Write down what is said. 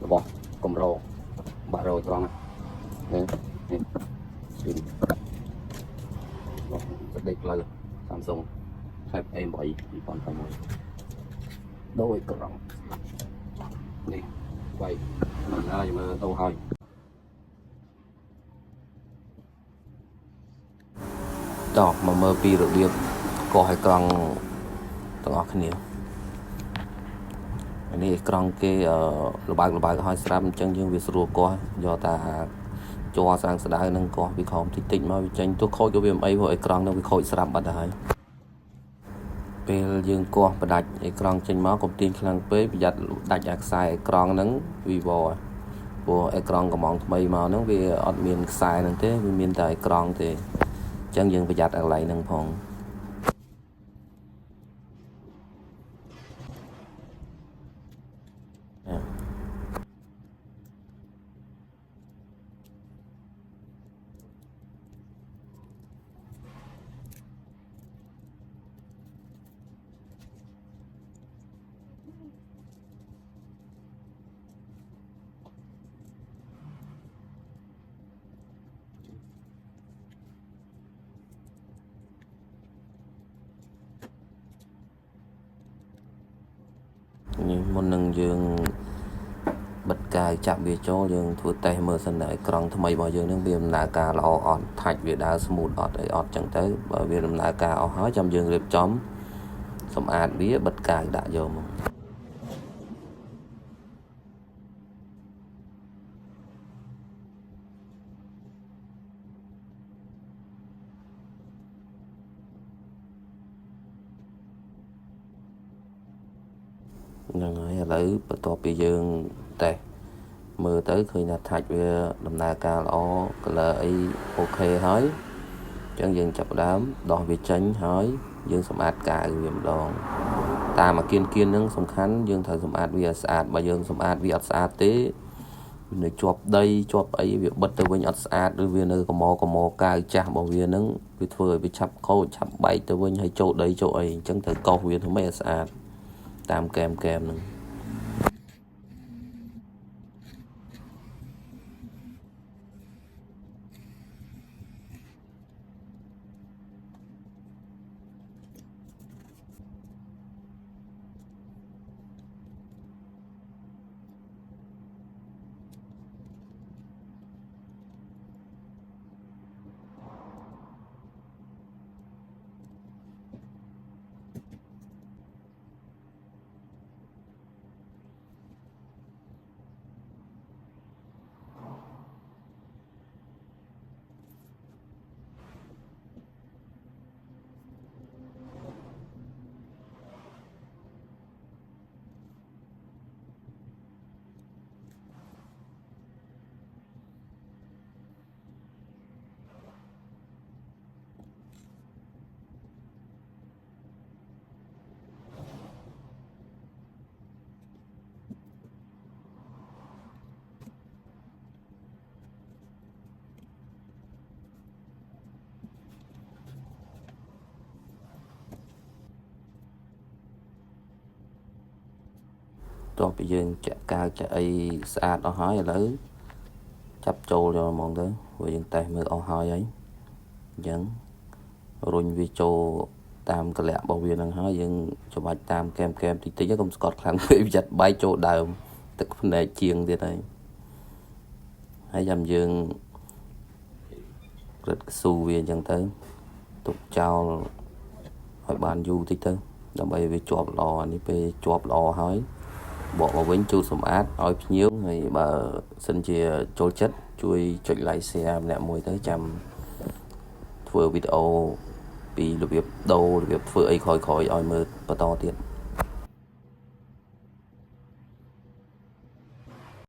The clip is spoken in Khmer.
របស់កំរោបាក់រយត្រង់នេះនេះពីសេចក្តីផ្លូវ Samsung Type A8 2021ដូចក្រង់នេះវាយមិនហើយមើលទៅហើយតោះមកមើលពីរបៀបកោះឲ្យក្រង់ទាំងអស់គ្នានេះក្រង់គេលបើកឲ្យស្រាប់អញ្ចឹងយើងវាស្រួលកោះយកតាជ័រស្រាំងស្ដៅនឹងកោះវាខំតិចមកវាចេញទោះខូចក៏វាមិនអីព្រោះអេក្រង់នឹងវាខូចស្រាប់បាត់ហើយពេលយើងកោះបដាច់អេក្រង់ចេញមកកុំទាញខ្លាំងពេកប្រយ័ត្នដាច់អាខ្សែអេក្រង់ហ្នឹងVivoព្រោះអេក្រង់កំងថ្មីមកហ្នឹងវាអត់មានខ្សែហ្នឹងទេវាមានតែអេក្រង់ទេអញ្ចឹងយើងប្រយ័ត្នកន្លែងហ្នឹងផងនេះមុននឹងយើងបិទកាយចាប់វាចូលយើងធ្វើតេស្តមើលសិនតែក្រង់ថ្មីរបស់យើងនឹងវាដំណើរការល្អអត់ថាច់វាដើរស្មូតអត់អីអត់ចឹងទៅបើវាដំណើរការអស់ហើយចាំយើងរៀបចំសម្អាតវាបិទកាយដាក់យកមកហ្នឹងហើយឥឡូវបន្ទាប់ពីយើងតេស្តមើលទៅឃើញថាថាច់វាដំណើរការល្អ color អីអូខេហើយអញ្ចឹងយើងចាប់ផ្ដើមដោះវាចេញហើយយើងសម្អាតកាយវាម្ដងតាមអាគៀនហ្នឹងសំខាន់យើងត្រូវសម្អាតវាឲ្យស្អាតបើយើងសម្អាតវាអត់ស្អាតទេវានៅជាប់ដីជាប់អីវាបិទទៅវិញអត់ស្អាតឬវានៅកមកាយចាស់របស់វាហ្នឹងវាធ្វើឲ្យវាឆាប់ខូចឆាប់បែកទៅវិញហើយចូលដីចូលអីអញ្ចឹងត្រូវកោសវាធ្វើម៉េចឲ្យស្អាតតាមកែមហ្នឹងតោះពីយើងចាក់កាវចាក់អីស្អាតអស់ហើយឥឡូវចាប់ចូលយកហ្មងទៅព្រោះយើងតេស្តមើលអស់ហើយអញ្ចឹងរុញវាចូលតាមកលៈរបស់វានឹងហើយយើងច្បាច់តាមកែមតិចកុំស្កត់ខ្លាំងពេកប្រយ័ត្នបែកចូលដើមទឹកភ្នែកជាងទៀតហើយចាំយើងរឹតកស៊ូវាអញ្ចឹងទៅទុកចោលឲ្យបានយូរតិចទៅដើម្បីវាជាប់ល្អនេះពេលជាប់ល្អហើយបកមកវិញជូតសម្អាតឲ្យភ្ញៀវហើយបើសិនជាចូលចិត្តជួយចុច like share ម្នាក់មួយទៅចាំធ្វើវីដេអូពីរបៀបដូររបៀបធ្វើអីក្រោយឲ្យមើលបន្តទៀត